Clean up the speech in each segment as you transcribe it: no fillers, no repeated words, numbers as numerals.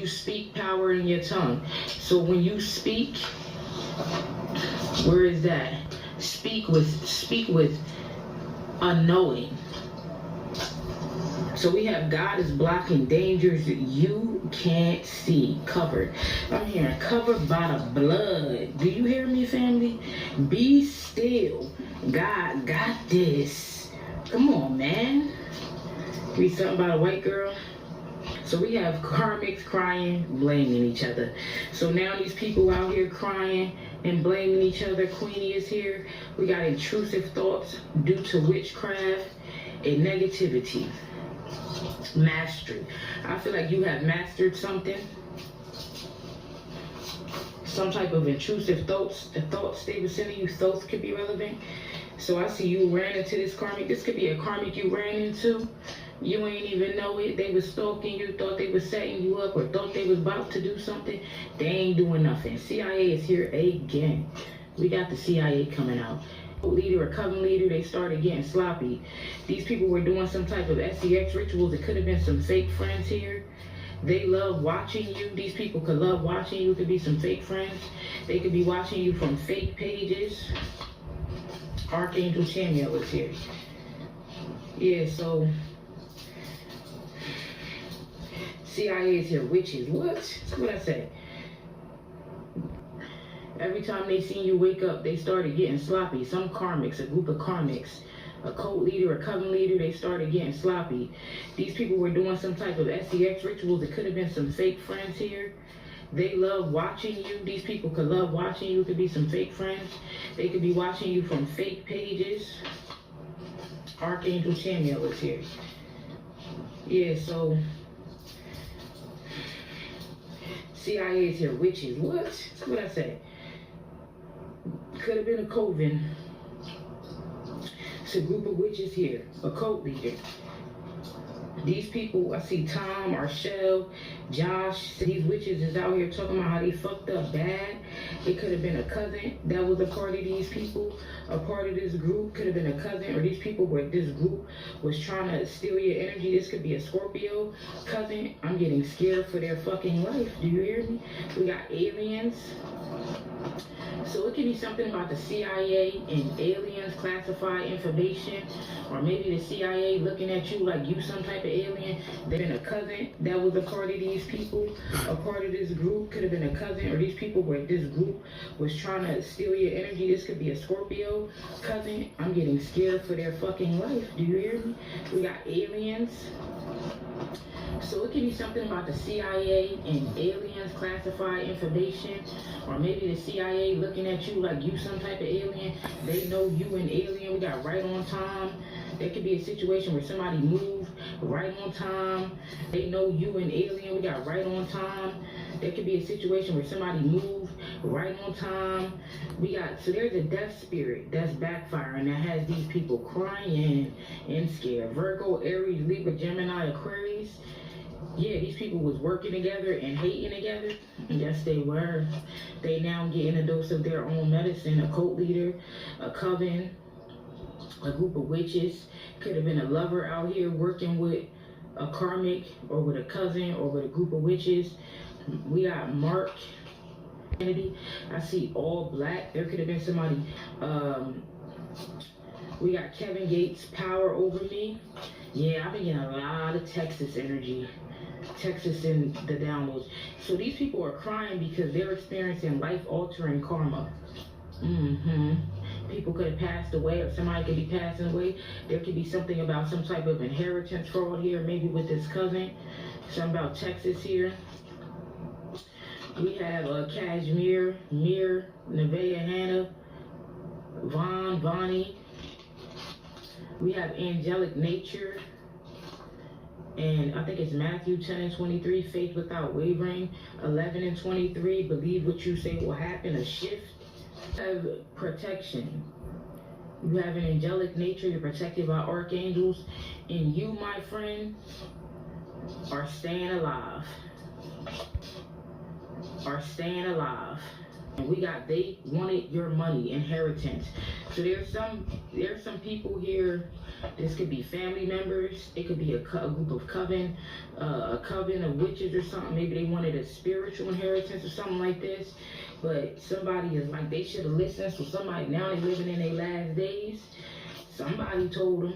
you speak, power in your tongue. So when you speak, where is that? Speak with a knowing. So we have God is blocking dangers that you can't see. Covered. I'm hearing covered by the blood. Do you hear me, family? Be still. God got this. Come on, man. Read something about a white girl. So we have karmics crying, blaming each other. So now these people out here crying and blaming each other. Queenie is here. We got intrusive thoughts due to witchcraft and negativity. Mastery. I feel like you have mastered something. Some type of intrusive thoughts. The thoughts they were sending you, thoughts could be relevant. So I see you ran into this karmic. This could be a karmic you ran into. You ain't even know it. They was stalking you, thought they was setting you up, or thought they was about to do something. They ain't doing nothing. CIA is here again. We got the CIA coming out. Leader or coven leader, they started getting sloppy. These people were doing some type of SEX rituals. It could have been some fake friends here. They love watching you. These people could love watching you. It could be some fake friends. They could be watching you from fake pages. Archangel Samuel is here. Yeah, so CIA is here. Witches. What? That's what I said. Every time they seen you wake up, they started getting sloppy. Some karmics, a group of karmics, a cult leader, a coven leader, they started getting sloppy. These people were doing some type of SEX rituals. It could have been some fake friends here. They love watching you. These people could love watching you. It could be some fake friends. They could be watching you from fake pages. Archangel Samuel is here. Yeah, so CIA is here. Witches. What? That's what I said. Could have been a coven. It's a group of witches here. A cult leader. These people, I see Tom, Arshel, Josh. These witches is out here talking about how they fucked up bad. It could have been a cousin that was a part of these people, a part of this group. Could have been a cousin, or these people where this group was trying to steal your energy. This could be a Scorpio cousin. I'm getting scared for their fucking life. Do you hear me? We got aliens. So it could be something about the CIA and aliens classify information, or maybe the CIA looking at you like you some type of alien. There been a cousin that was a part of these people, a part of this group. Could have been a cousin, or these people where this group was trying to steal your energy. This could be a Scorpio cousin. I'm getting scared for their fucking life. Do you hear me? We got aliens. So it could be something about the CIA and aliens classify information, or maybe the CIA looking at you like you some type of alien. They know you an alien. We got right on time. There could be a situation where somebody moved right on time. They know you an alien. We got right on time. There could be a situation where somebody moved right on time. We got, so there's a death spirit that's backfiring that has these people crying and scared. Virgo, Aries, Libra, Gemini, Aquarius. Yeah, these people was working together and hating together. Yes, they were. They now getting a dose of their own medicine. A cult leader, a coven, a group of witches. Could have been a lover out here working with a karmic, or with a cousin, or with a group of witches. We got Mark Kennedy. I see all black. There could have been somebody. We got Kevin Gates, power over me. Yeah, I've been getting a lot of Texas energy. Texas in the downloads. So these people are crying because they're experiencing life-altering karma. People could have passed away, or somebody could be passing away. There could be something about some type of inheritance fraud here, maybe with this cousin. Something about Texas here. We have Kashmir, Mir, Nevaeh, Hannah, Vonnie. We have angelic nature. And I think it's Matthew 10:23, faith without wavering. 11:23, believe what you say will happen, a shift. You have protection. You have an angelic nature, you're protected by archangels. And you, my friend, are staying alive. And we got, they wanted your money, inheritance. So there's some people here. This could be family members. It could be a group of coven of witches or something. Maybe they wanted a spiritual inheritance or something like this. But somebody is like, they should have listened. So somebody, now they living in their last days. Somebody told them,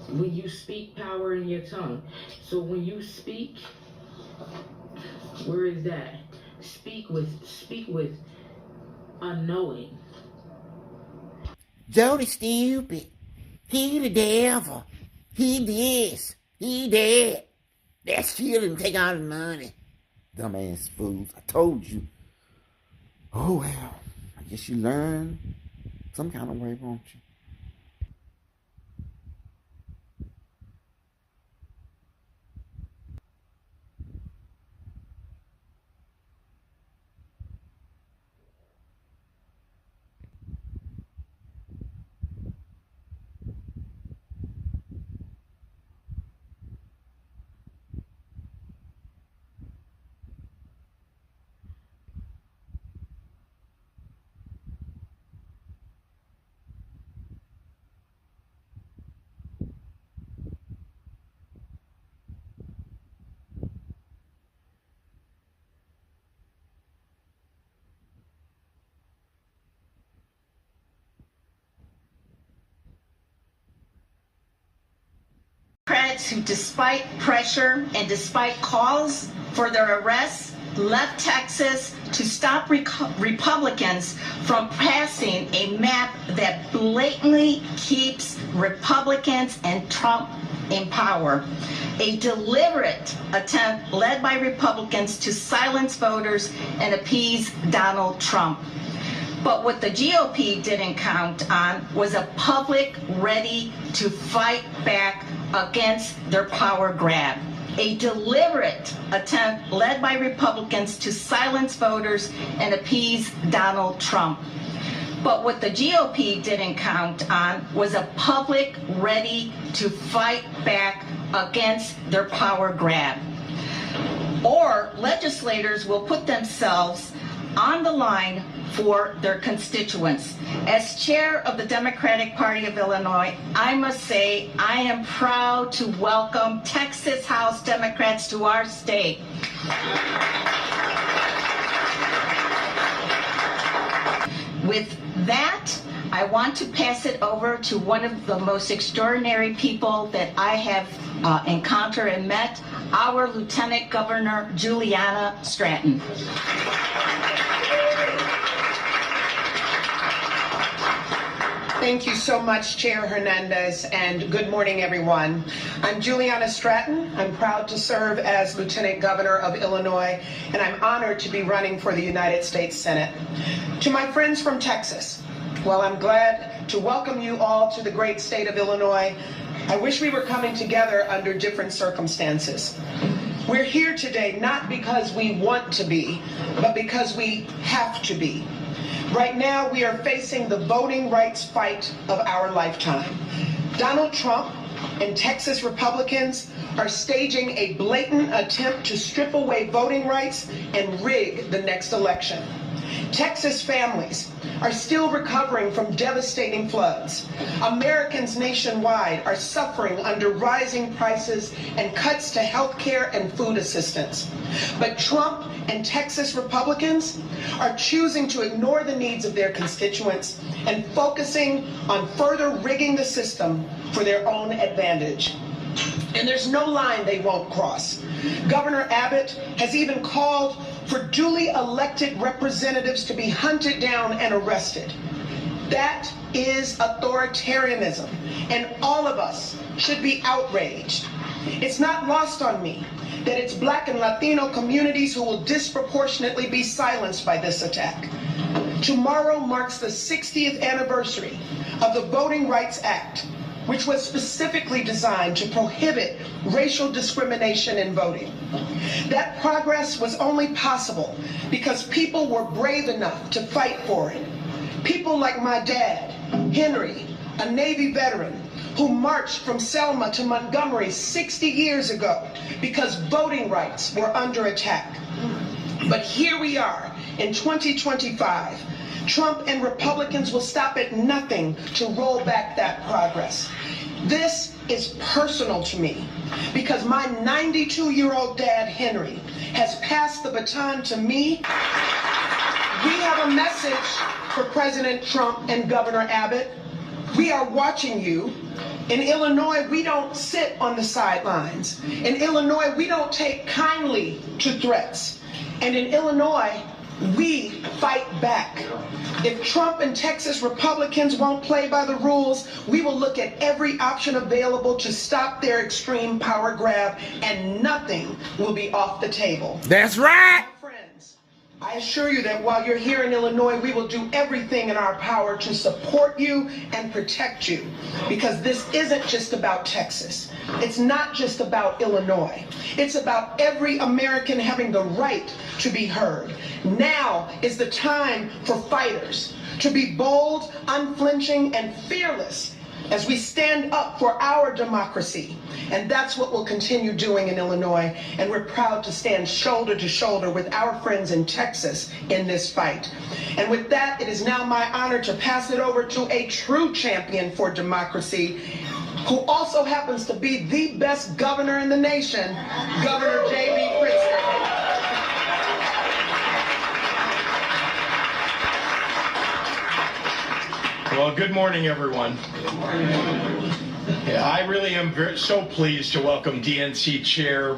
when you speak, power in your tongue. So when you speak, where is that? Speak with a knowing. Jody stupid. He the devil. He this. He that. That's killing. Take all the money. Dumbass fools. I told you. Oh well. I guess you learn some kind of way, won't you? Who, despite pressure and despite calls for their arrests, left Texas to stop Republicans from passing a map that blatantly keeps Republicans and Trump in power. A deliberate attempt led by Republicans to silence voters and appease Donald Trump. But what the GOP didn't count on was a public ready to fight back against their power grab. A deliberate attempt led by Republicans to silence voters and appease Donald Trump. But what the GOP didn't count on was a public ready to fight back against their power grab. Or legislators will put themselves on the line for their constituents. As chair of the Democratic Party of Illinois, I must say I am proud to welcome Texas House Democrats to our state. With that, I want to pass it over to one of the most extraordinary people that I have encountered and met, our Lieutenant Governor Juliana Stratton. Thank you so much, Chair Hernandez, and good morning, everyone. I'm Juliana Stratton. I'm proud to serve as Lieutenant Governor of Illinois, and I'm honored to be running for the United States Senate. To my friends from Texas, well, I'm glad to welcome you all to the great state of Illinois. I wish we were coming together under different circumstances. We're here today not because we want to be, but because we have to be. Right now, we are facing the voting rights fight of our lifetime. Donald Trump and Texas Republicans are staging a blatant attempt to strip away voting rights and rig the next election. Texas families are still recovering from devastating floods. Americans nationwide are suffering under rising prices and cuts to health care and food assistance. But Trump and Texas Republicans are choosing to ignore the needs of their constituents and focusing on further rigging the system for their own advantage. And there's no line they won't cross. Governor Abbott has even called for duly elected representatives to be hunted down and arrested. That is authoritarianism, and all of us should be outraged. It's not lost on me that it's Black and Latino communities who will disproportionately be silenced by this attack. Tomorrow marks the 60th anniversary of the Voting Rights Act, which was specifically designed to prohibit racial discrimination in voting. That progress was only possible because people were brave enough to fight for it. People like my dad, Henry, a Navy veteran, who marched from Selma to Montgomery 60 years ago because voting rights were under attack. But here we are in 2025, Trump and Republicans will stop at nothing to roll back that progress. This is personal to me because my 92-year-old dad, Henry, has passed the baton to me. We have a message for President Trump and Governor Abbott. We are watching you. In Illinois, we don't sit on the sidelines. In Illinois, we don't take kindly to threats. And in Illinois, we fight back. If Trump and Texas Republicans won't play by the rules, we will look at every option available to stop their extreme power grab, and nothing will be off the table. That's right. Friends, I assure you that while you're here in Illinois, we will do everything in our power to support you and protect you, because this isn't just about Texas. It's not just about Illinois. It's about every American having the right to be heard. Now is the time for fighters to be bold, unflinching, and fearless as we stand up for our democracy. And that's what we'll continue doing in Illinois. And we're proud to stand shoulder to shoulder with our friends in Texas in this fight. And with that, it is now my honor to pass it over to a true champion for democracy, who also happens to be the best governor in the nation, Governor J.B. Krst. Well, good morning, everyone. Yeah, I really am so pleased to welcome DNC Chair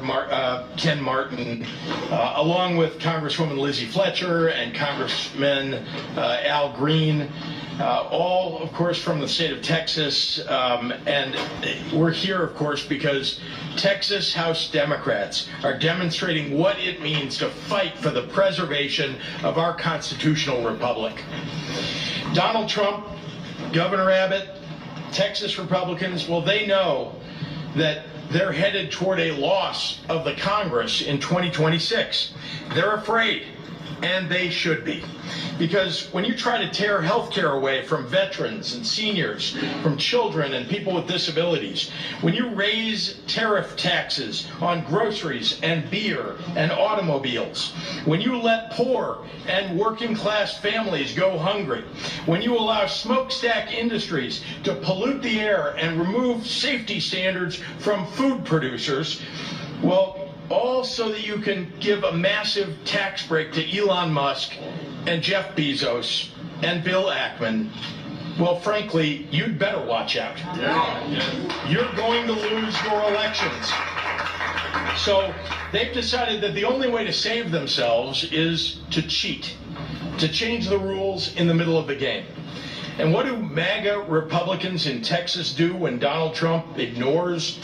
Ken Martin, along with Congresswoman Lizzie Fletcher and Congressman Al Green, all, of course, from the state of Texas. And we're here, of course, because Texas House Democrats are demonstrating what it means to fight for the preservation of our constitutional republic. Donald Trump, Governor Abbott, Texas Republicans, well, they know that they're headed toward a loss of the Congress in 2026. They're afraid, and they should be. Because when you try to tear health care away from veterans and seniors, from children and people with disabilities, when you raise tariff taxes on groceries and beer and automobiles, when you let poor and working class families go hungry, when you allow smokestack industries to pollute the air and remove safety standards from food producers, well, all so that you can give a massive tax break to Elon Musk and Jeff Bezos and Bill Ackman, well, frankly, you'd better watch out. You're going to lose your elections. So they've decided that the only way to save themselves is to cheat, to change the rules in the middle of the game. And what do MAGA Republicans in Texas do when Donald Trump ignores,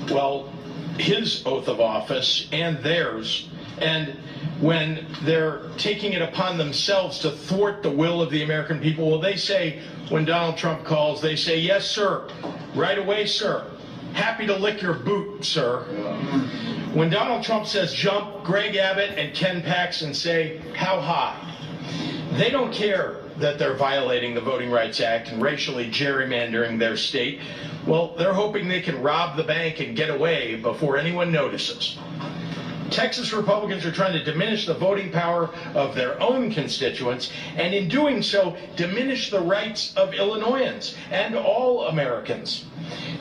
well, his oath of office and theirs, and when they're taking it upon themselves to thwart the will of the American people? Well, they say, when Donald Trump calls, they say, "Yes, sir. Right away, sir. Happy to lick your boot, sir." When Donald Trump says jump, Greg Abbott and Ken Paxton say, "How high?" They don't care that they're violating the Voting Rights Act and racially gerrymandering their state. Well, they're hoping they can rob the bank and get away before anyone notices. Texas Republicans are trying to diminish the voting power of their own constituents, and in doing so, diminish the rights of Illinoisans and all Americans.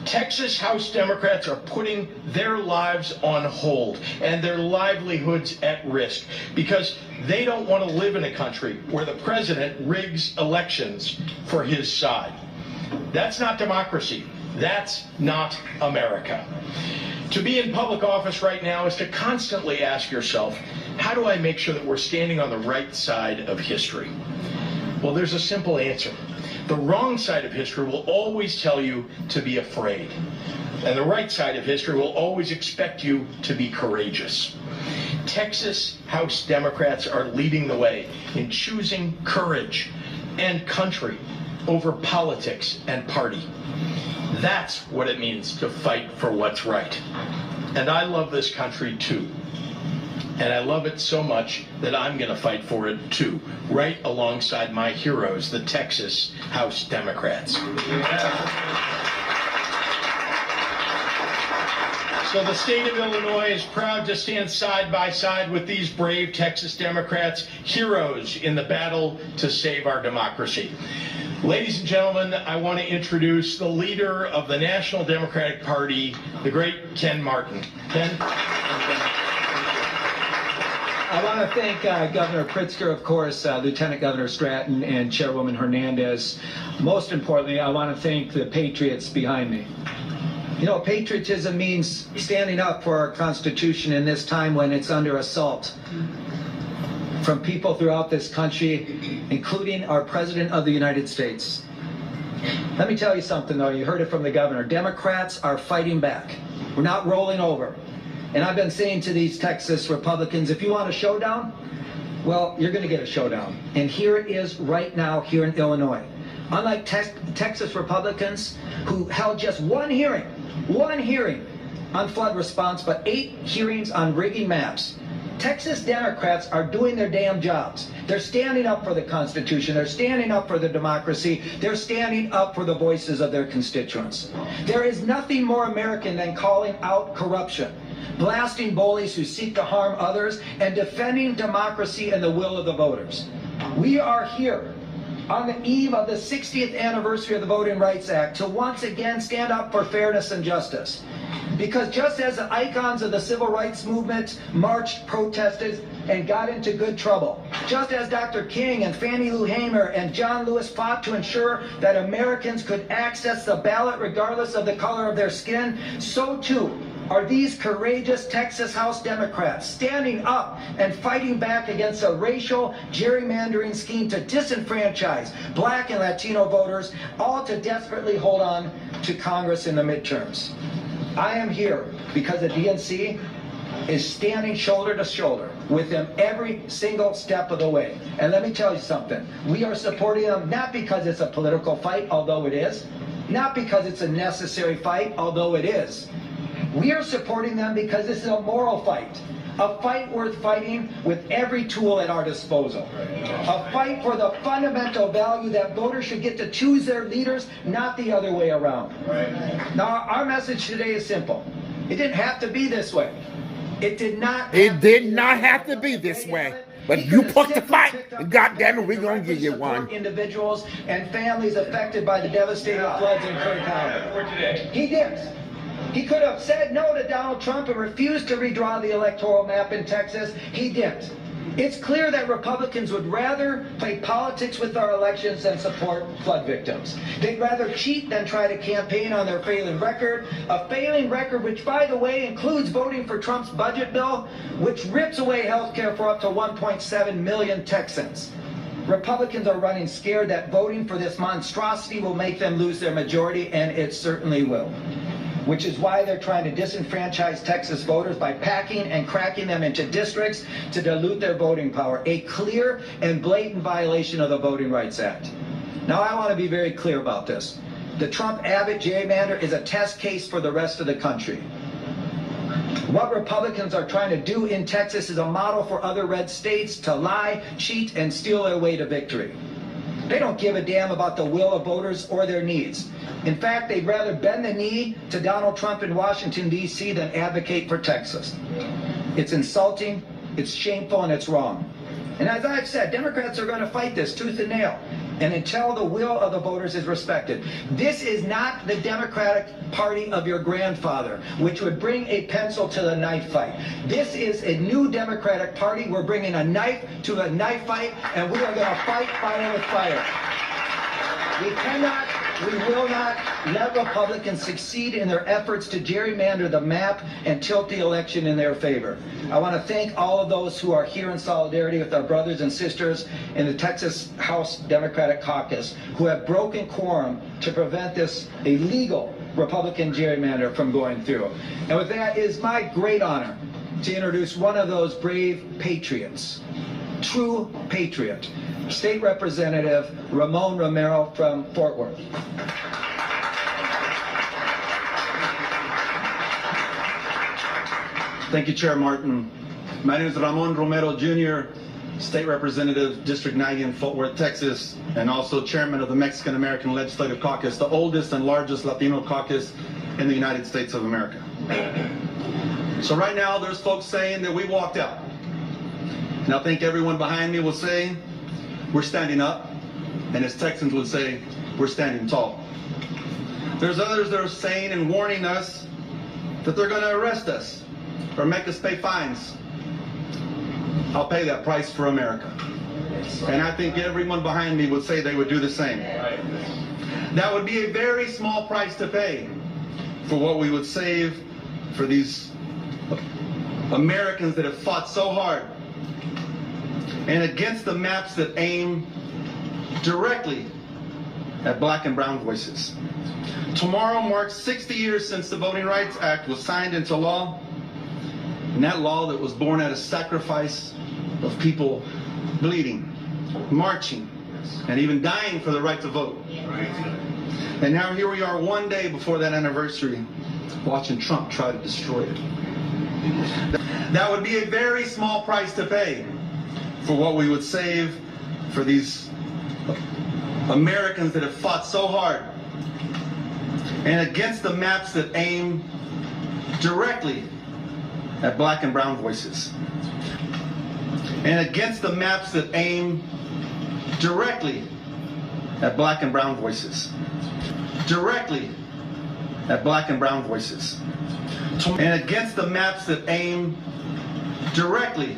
Texas House Democrats are putting their lives on hold and their livelihoods at risk because they don't want to live in a country where the president rigs elections for his side. That's not democracy. That's not America. To be in public office right now is to constantly ask yourself, how do I make sure that we're standing on the right side of history? Well, there's a simple answer. The wrong side of history will always tell you to be afraid. And the right side of history will always expect you to be courageous. Texas House Democrats are leading the way in choosing courage and country over politics and party. That's what it means to fight for what's right. And I love this country too. And I love it so much that I'm going to fight for it too, right alongside my heroes, the Texas House Democrats. So the state of Illinois is proud to stand side by side with these brave Texas Democrats, heroes in the battle to save our democracy. Ladies and gentlemen, I want to introduce the leader of the National Democratic Party, the great Ken Martin. Ken? I want to thank Governor Pritzker, of course, Lieutenant Governor Stratton, and Chairwoman Hernandez. Most importantly, I want to thank the patriots behind me. You know, patriotism means standing up for our Constitution in this time when it's under assault from people throughout this country, including our President of the United States. Let me tell you something, though. You heard it from the governor. Democrats are fighting back. We're not rolling over. And I've been saying to these Texas Republicans, if you want a showdown, well, you're going to get a showdown. And here it is right now here in Illinois. Unlike Texas Republicans who held just one hearing on flood response, but 8 hearings on rigging maps, Texas Democrats are doing their damn jobs. They're standing up for the Constitution. They're standing up for the democracy. They're standing up for the voices of their constituents. There is nothing more American than calling out corruption, blasting bullies who seek to harm others, and defending democracy and the will of the voters. We are here on the eve of the 60th anniversary of the Voting Rights Act to once again stand up for fairness and justice. Because just as the icons of the civil rights movement marched, protested, and got into good trouble, just as Dr. King and Fannie Lou Hamer and John Lewis fought to ensure that Americans could access the ballot regardless of the color of their skin, so too are these courageous Texas House Democrats standing up and fighting back against a racial gerrymandering scheme to disenfranchise Black and Latino voters, all to desperately hold on to Congress in the midterms. I am here because the DNC is standing shoulder to shoulder with them every single step of the way. And let me tell you something. We are supporting them not because it's a political fight, although it is, not because it's a necessary fight, although it is. We are supporting them because this is a moral fight, a fight worth fighting with every tool at our disposal, a fight for the fundamental value that voters should get to choose their leaders, not the other way around. Now, our message today is simple. It didn't have to be this way. It did not. It did not have to be this way. But you put the fight, and goddamn, we're gonna give you one. Individuals and families affected by the devastating floods in Krst County. He did. He could have said no to Donald Trump and refused to redraw the electoral map in Texas. He didn't. It's clear that Republicans would rather play politics with our elections than support flood victims. They'd rather cheat than try to campaign on their failing record, a failing record which, by the way, includes voting for Trump's budget bill, which rips away health care for up to 1.7 million Texans. Republicans are running scared that voting for this monstrosity will make them lose their majority, and it certainly will. Which is why they're trying to disenfranchise Texas voters by packing and cracking them into districts to dilute their voting power, a clear and blatant violation of the Voting Rights Act. Now, I want to be very clear about this. The Trump-Abbott gerrymander is a test case for the rest of the country. What Republicans are trying to do in Texas is a model for other red states to lie, cheat, and steal their way to victory. They don't give a damn about the will of voters or their needs. In fact, they'd rather bend the knee to Donald Trump in Washington, D.C. than advocate for Texas. It's insulting, it's shameful, and it's wrong. And as I've said, Democrats are going to fight this tooth and nail, and until the will of the voters is respected. This is not the Democratic Party of your grandfather, which would bring a pencil to the knife fight. This is a new Democratic Party. We're bringing a knife to a knife fight, and we are going to fight fire with fire. We will not let Republicans succeed in their efforts to gerrymander the map and tilt the election in their favor. I want to thank all of those who are here in solidarity with our brothers and sisters in the Texas House Democratic Caucus who have broken quorum to prevent this illegal Republican gerrymander from going through. And with that, it is my great honor to introduce one of those brave patriots, true patriot, State Representative Ramon Romero from Fort Worth. Thank you, Chair Martin. My name is Ramon Romero Jr., State Representative, District 90 in Fort Worth, Texas, and also Chairman of the Mexican American Legislative Caucus, the oldest and largest Latino caucus in the United States of America. So right now, there's folks saying that we walked out. And I think everyone behind me will say, we're standing up. And as Texans would say, we're standing tall. There's others that are saying and warning us that they're going to arrest us or make us pay fines. I'll pay that price for America. And I think everyone behind me would say they would do the same. That would be a very small price to pay for what we would save for these Americans that have fought so hard and against the maps that aim directly at black and brown voices. Tomorrow marks 60 years since the Voting Rights Act was signed into law, and that law that was born out of sacrifice of people bleeding, marching, and even dying for the right to vote. And now here we are one day before that anniversary, watching Trump try to destroy it. That would be a very small price to pay for what we would save for these Americans that have fought so hard and against the maps that aim directly at black and brown voices. And against the maps that aim directly at black and brown voices. Directly at black and brown voices. And against the maps that aim directly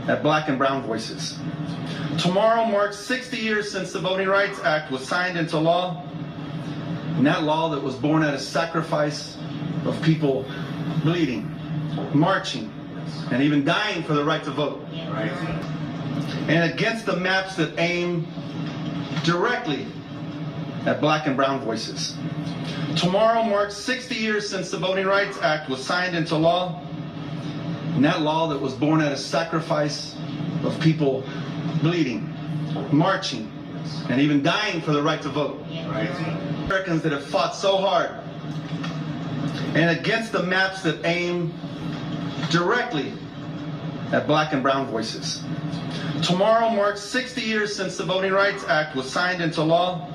at black and brown voices. Tomorrow marks 60 years since the Voting Rights Act was signed into law, and that law that was born out of sacrifice of people bleeding, marching, and even dying for the right to vote. And against the maps that aim directly at black and brown voices. Tomorrow marks 60 years since the Voting Rights Act was signed into law, and that law that was born out of sacrifice of people bleeding, marching, and even dying for the right to vote. Americans that have fought so hard and against the maps that aim directly at black and brown voices. Tomorrow marks 60 years since the Voting Rights Act was signed into law,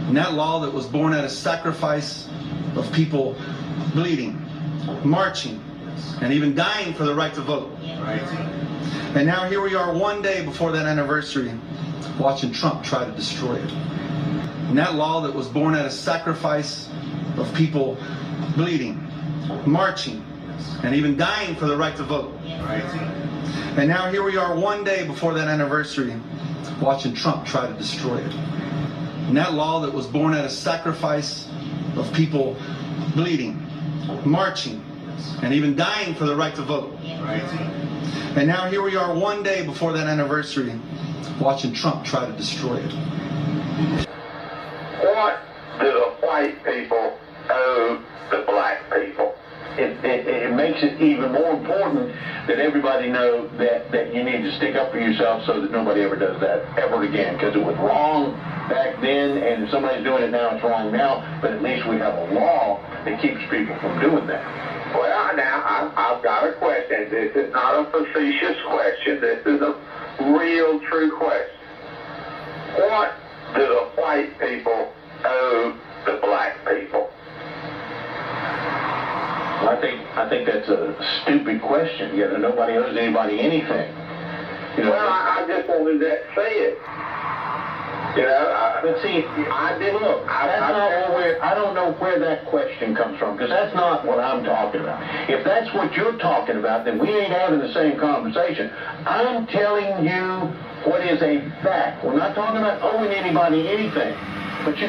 and that law that was born out of sacrifice of people bleeding, marching, and even dying for the right to vote. And now here we are one day before that anniversary, watching Trump try to destroy it. And that law that was born out of sacrifice of people bleeding, marching, and even dying for the right to vote. And now here we are one day before that anniversary, watching Trump try to destroy it. And that law that was born out of sacrifice of people bleeding, marching, and even dying for the right to vote. And now here we are one day before that anniversary, watching Trump try to destroy it. What do the white people owe the black people? It makes it even more important that everybody know that you need to stick up for yourself so that nobody ever does that ever again, because it was wrong back then, and if somebody's doing it now, it's wrong now, but at least we have a law that keeps people from doing that. Well, now, I've got a question. This is not a facetious question. This is a real, true question. What do the white people owe the black people? I think that's a stupid question. You know, nobody owes anybody anything. You know, well, I just wanted to say it. You know, but see, I don't know where that question comes from, because that's not what I'm talking about. If that's what you're talking about, then we ain't having the same conversation. I'm telling you what is a fact. We're not talking about owing anybody anything. But you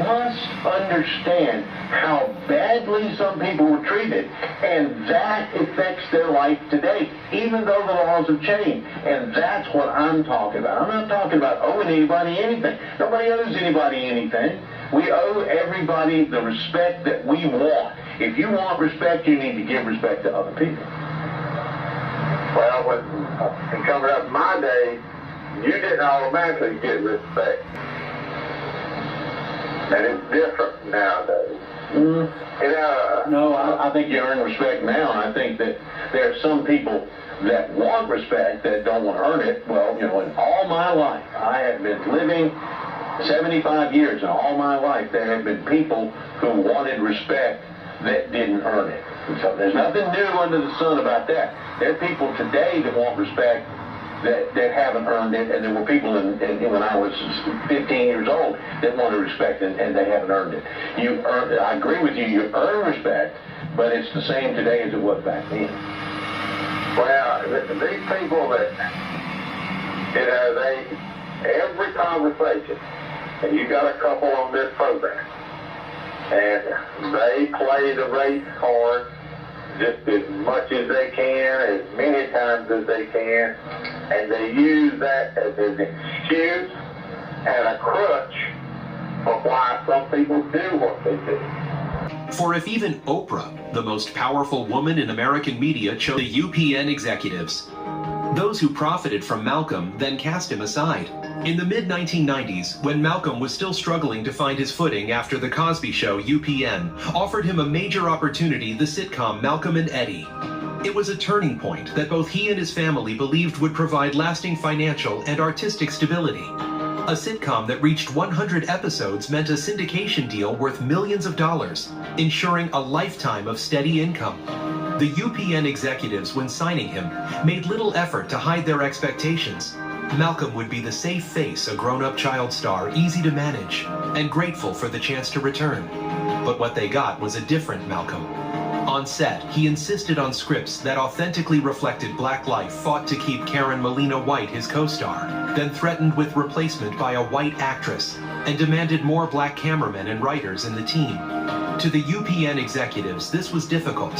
must understand how badly some people were treated, and that affects their life today, even though the laws have changed. And that's what I'm talking about. I'm not talking about owing anybody anything. Nobody owes anybody anything. We owe everybody the respect that we want. If you want respect, you need to give respect to other people. Well, when coming up in my day, you didn't automatically get respect. And it's different nowadays. No, I think you earn respect now. I think that there are some people that want respect that don't want to earn it. Well, you know, in all my life, I have been living 75 years, and all my life there have been people who wanted respect that didn't earn it. And so there's nothing new under the sun about that. There are people today that want respect that haven't earned it, and there were people when I was 15 years old that wanted respect and they haven't earned it. I agree with you, you earn respect, but it's the same today as it was back then. Well, these people that, every conversation, and you got a couple on this program, and they play the race card just as much as they can, as many times as they can, and they use that as an excuse and a crutch for why some people do what they do. For if even Oprah, the most powerful woman in American media, chose the UPN executives, those who profited from Malcolm then cast him aside. In the mid-1990s, when Malcolm was still struggling to find his footing after The Cosby Show, UPN offered him a major opportunity, the sitcom Malcolm and Eddie. It was a turning point that both he and his family believed would provide lasting financial and artistic stability. A sitcom that reached 100 episodes meant a syndication deal worth millions of dollars, ensuring a lifetime of steady income. The UPN executives, when signing him, made little effort to hide their expectations. Malcolm would be the safe face, a grown-up child star, easy to manage, and grateful for the chance to return. But what they got was a different Malcolm. On set, he insisted on scripts that authentically reflected black life, fought to keep Karen Molina White his co-star, then threatened with replacement by a white actress, and demanded more black cameramen and writers in the team. To the UPN executives, this was difficult,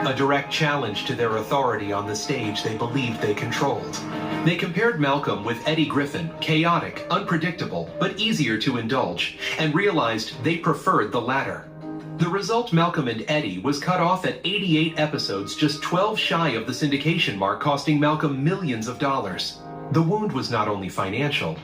a direct challenge to their authority on the stage they believed they controlled. They compared Malcolm with Eddie Griffin, chaotic, unpredictable, but easier to indulge, and realized they preferred the latter. The result, Malcolm and Eddie, was cut off at 88 episodes, just 12 shy of the syndication mark, costing Malcolm millions of dollars. The wound was not only financial,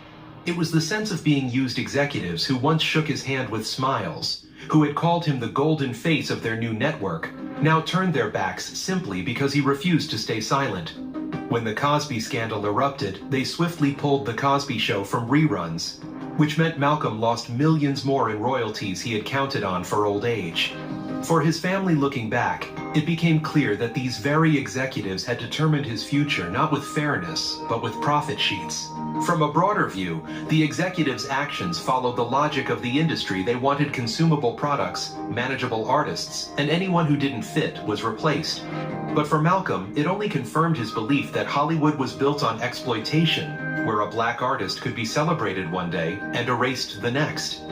it was the sense of being used executives who once shook his hand with smiles, who had called him the golden face of their new network, now turned their backs simply because he refused to stay silent. When the Cosby scandal erupted, they swiftly pulled The Cosby Show from reruns, which meant Malcolm lost millions more in royalties he had counted on for old age. For his family looking back, it became clear that these very executives had determined his future not with fairness, but with profit sheets. From a broader view, the executives' actions followed the logic of the industry. They wanted consumable products, manageable artists, and anyone who didn't fit was replaced. But for Malcolm, it only confirmed his belief that Hollywood was built on exploitation, where a black artist could be celebrated one day and erased the next.